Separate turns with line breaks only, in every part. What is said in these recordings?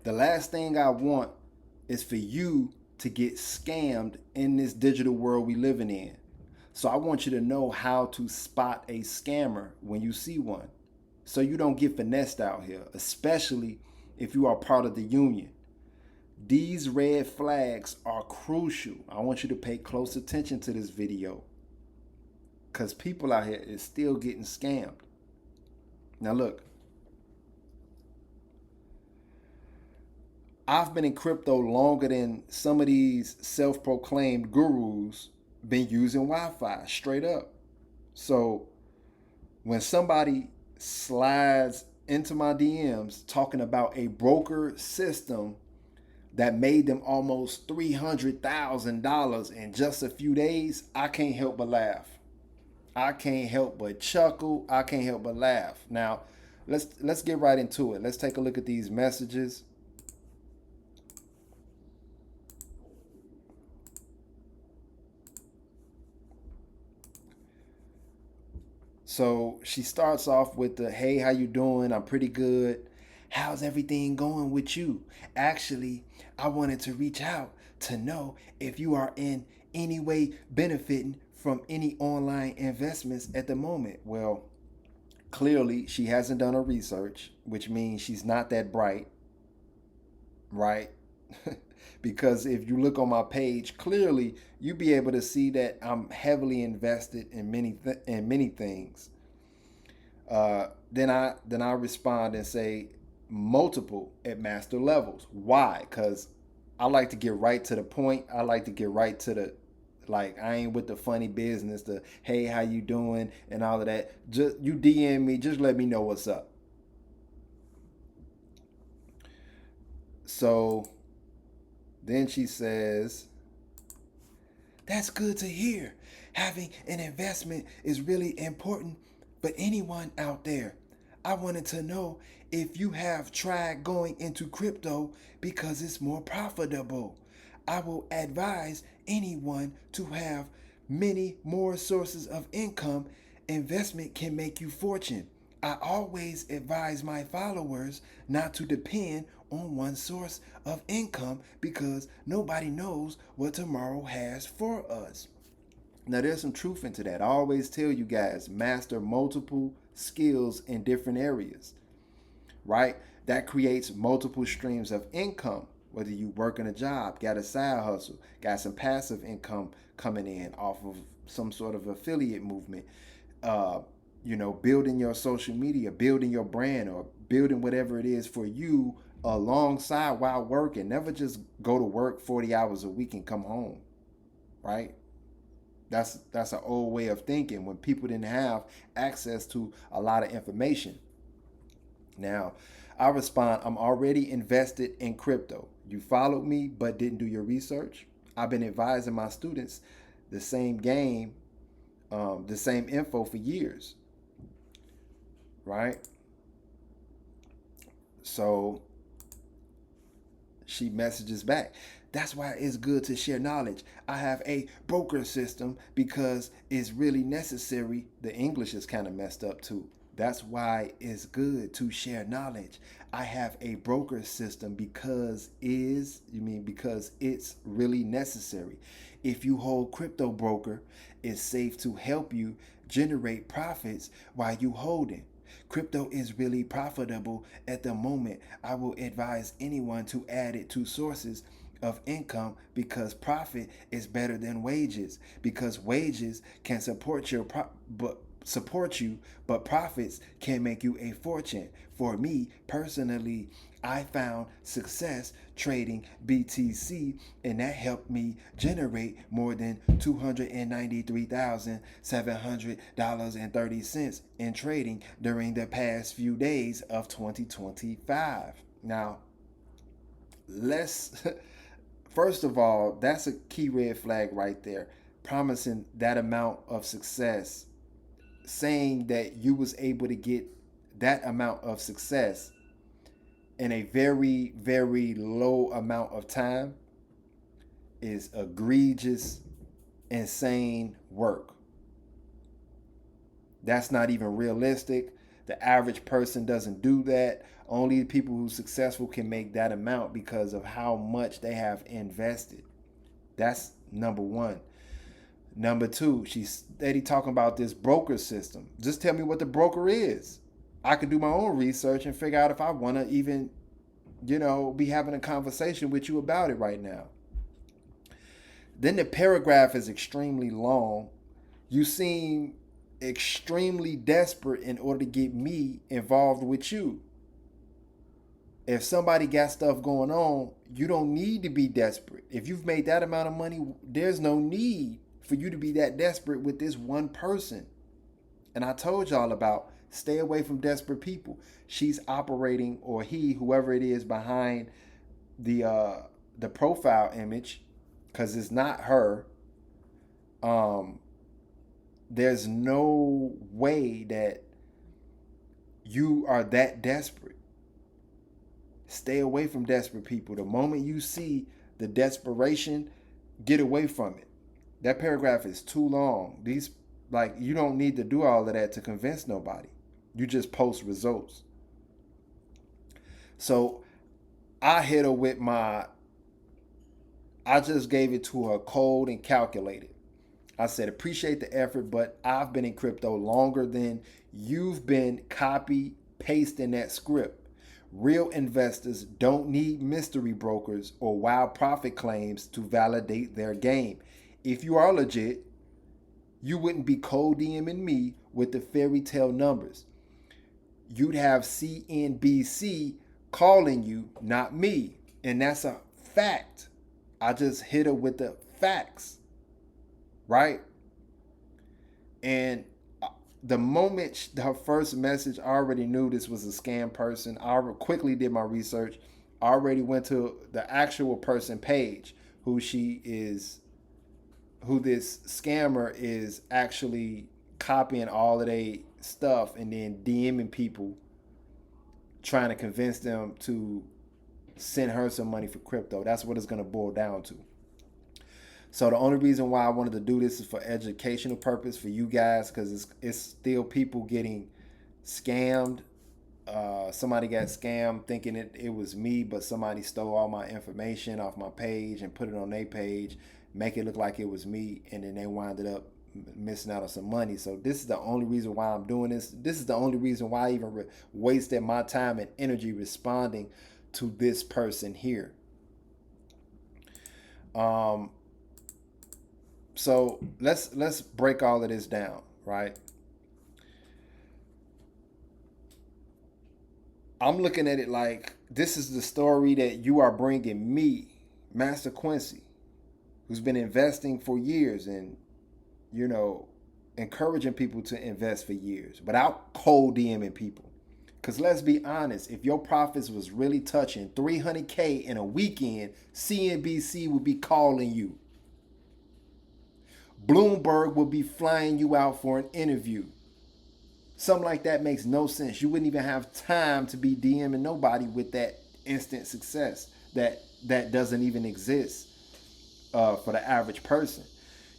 The last thing I want is for you to get scammed in this digital world we living in. So I want you to know how to spot a scammer when you see one, so you don't get finessed out here, especially if you are part of the union. These red flags are crucial. I want you to pay close attention to this video because people out here is still getting scammed. Now look, I've been in crypto longer than some of these self-proclaimed gurus been using Wi-Fi, straight up. So when somebody slides into my DMs talking about a broker system that made them almost $300,000 in just a few days, I can't help but laugh. I can't help but chuckle. I can't help but laugh. Now, let's get right into it. Let's take a look at these messages. So she starts off with the, hey, how you doing? I'm pretty good. How's everything going with you? Actually, I wanted to reach out to know if you are in any way benefiting from any online investments at the moment. Well, clearly she hasn't done her research, which means she's not that bright, right? Because if you look on my page, clearly you be able to see that I'm heavily invested in many things. Then I respond and say multiple at master levels. Why? Because I like to get right to the point. I like to get right to the, like, I ain't with the funny business, the hey, how you doing and all of that. Just you DM me, just let me know what's up. So then she says, that's good to hear. Having an investment is really important for anyone out there. I wanted to know if you have tried going into crypto because it's more profitable. I will advise anyone to have many more sources of income. Investment can make you fortune. I always advise my followers not to depend on one source of income because nobody knows what tomorrow has for us. Now, there's some truth into that. I always tell you guys, master multiple skills in different areas, right? That creates multiple streams of income. Whether you work in a job, got a side hustle, got some passive income coming in off of some sort of affiliate movement, uh, building your social media, building your brand, or building whatever it is for you alongside while working. Never just go to work 40 hours a week and come home, right? That's an old way of thinking when people didn't have access to a lot of information. Now, I respond, I'm already invested in crypto. You followed me but didn't do your research. I've been advising my students the same game, the same info for years, right? So she messages back. That's why it's good to share knowledge. I have a broker system because it's really necessary. The English is kind of messed up too. That's why it's good to share knowledge. I have a broker system because it's really necessary. If you hold crypto broker, it's safe to help you generate profits while you holding. Crypto is really profitable at the moment. I will advise anyone to add it to sources of income because profit is better than wages, because wages can support you, but profits can make you a fortune. For me personally, I found success trading BTC, and that helped me generate more than $293,700.30 in trading during the past few days of 2025. Now, let's first of all, that's a key red flag right there. Promising that amount of success, saying that you was able to get that amount of success in a very, very low amount of time is egregious, insane work. That's not even realistic. The average person doesn't do that. Only people who are successful can make that amount because of how much they have invested. That's number one. Number two, she's steady talking about this broker system. Just tell me what the broker is. I could do my own research and figure out if I want to even, be having a conversation with you about it right now. Then the paragraph is extremely long. You seem extremely desperate in order to get me involved with you. If somebody got stuff going on, you don't need to be desperate. If you've made that amount of money, there's no need for you to be that desperate with this one person. And I told y'all about stay away from desperate people. She's operating, or he, whoever it is behind the profile image, because it's not her. There's no way that you are that desperate. Stay away from desperate people. The moment you see the desperation, get away from it. That paragraph is too long. You don't need to do all of that to convince nobody. You just post results. So I hit her with I just gave it to her cold and calculated. I said, appreciate the effort, but I've been in crypto longer than you've been copy pasting that script. Real investors don't need mystery brokers or wild profit claims to validate their game. If you are legit, you wouldn't be cold DMing me with the fairy tale numbers. You'd have CNBC calling you, not me. And that's a fact. I just hit her with the facts. Right? And the moment her first message, I already knew this was a scam person. I quickly did my research. I already went to the actual person page who this scammer is actually copying all of their stuff and then DMing people trying to convince them to send her some money for crypto. That's what it's going to boil down to. So the only reason why I wanted to do this is for educational purpose for you guys, because it's still people getting scammed. Somebody got scammed thinking it was me, but somebody stole all my information off my page and put it on their page, make it look like it was me, and then they winded up missing out on some money. So this is the only reason why I'm doing this. This is the only reason why I even wasted my time and energy responding to this person here. So let's break all of this down, right? I'm looking at it like this is the story that you are bringing me, Master Quency, who's been investing for years and, encouraging people to invest for years without cold DMing people. Because let's be honest, if your profits was really touching 300K in a weekend, CNBC would be calling you. Bloomberg will be flying you out for an interview. Something like that makes no sense. You wouldn't even have time to be DMing nobody with that instant success that doesn't even exist for the average person.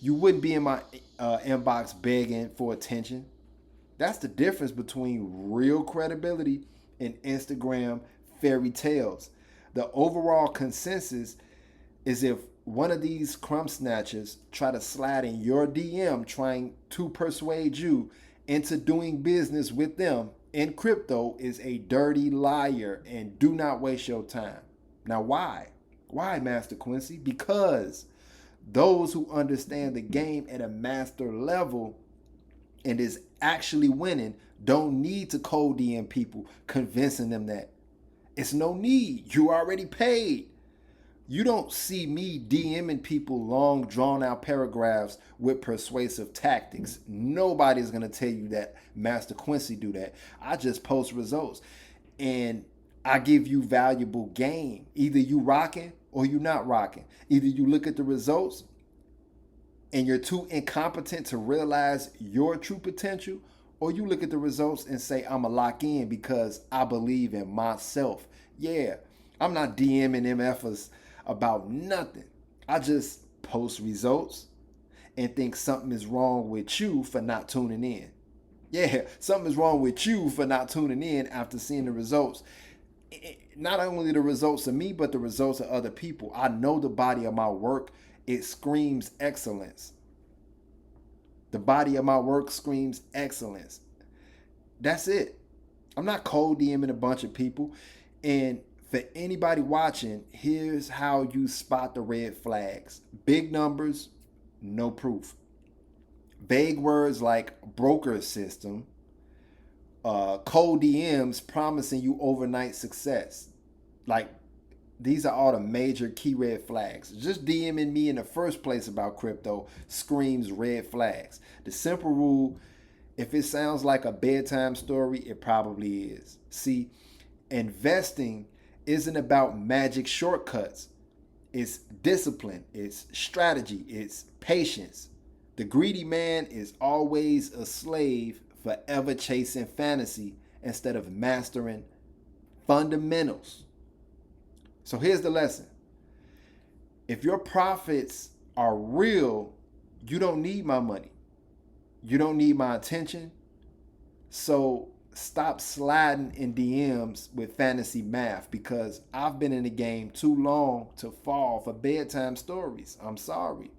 You wouldn't be in my inbox begging for attention. That's the difference between real credibility and Instagram fairy tales. The overall consensus is if one of these crumb snatchers try to slide in your DM trying to persuade you into doing business with them in crypto is a dirty liar, and do not waste your time. Now, why? Why, Master Quency? Because those who understand the game at a master level and is actually winning don't need to cold DM people convincing them that. It's no need. You already paid. You don't see me DMing people long drawn out paragraphs with persuasive tactics. Nobody's going to tell you that Master Quency do that. I just post results and I give you valuable game. Either you rocking or you not rocking. Either you look at the results and you're too incompetent to realize your true potential, or you look at the results and say, I'm going to lock in because I believe in myself. Yeah, I'm not DMing MFers about nothing. I just post results and think something is wrong with you for not tuning in. Yeah, something is wrong with you for not tuning in after seeing the results. Not only the results of me, but the results of other people. I know the body of my work, it screams excellence. The body of my work screams excellence. That's it. I'm not cold DMing a bunch of people. And for anybody watching, here's how you spot the red flags: big numbers, no proof. Vague words like broker system, cold DMs promising you overnight success. Like, these are all the major key red flags. Just DMing me in the first place about crypto screams red flags. The simple rule: if it sounds like a bedtime story, it probably is. See, investing isn't about magic shortcuts. It's discipline, it's strategy, it's patience. The greedy man is always a slave, forever chasing fantasy instead of mastering fundamentals. So here's the lesson: if your profits are real, you don't need my money. You don't need my attention. So stop sliding in DMs with fantasy math, because I've been in the game too long to fall for bedtime stories. I'm sorry.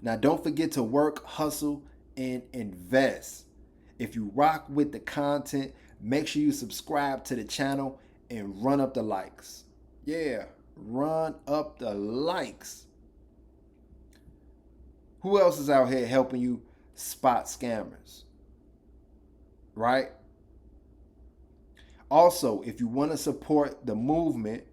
Now, don't forget to work, hustle, and invest. If you rock with the content, make sure you subscribe to the channel and run up the likes. Yeah, run up the likes. Who else is out here helping you spot scammers? Right? Also, if you want to support the movement,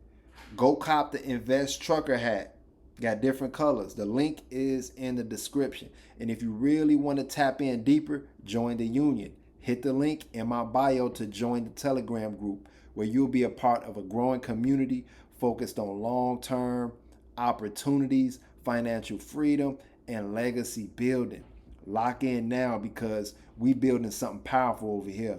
go cop the Invest Trucker hat. Got different colors. The link is in the description. And if you really want to tap in deeper, join the union. Hit the link in my bio to join the Telegram group, where you'll be a part of a growing community focused on long-term opportunities, financial freedom, and legacy building. Lock in now, because we building something powerful over here.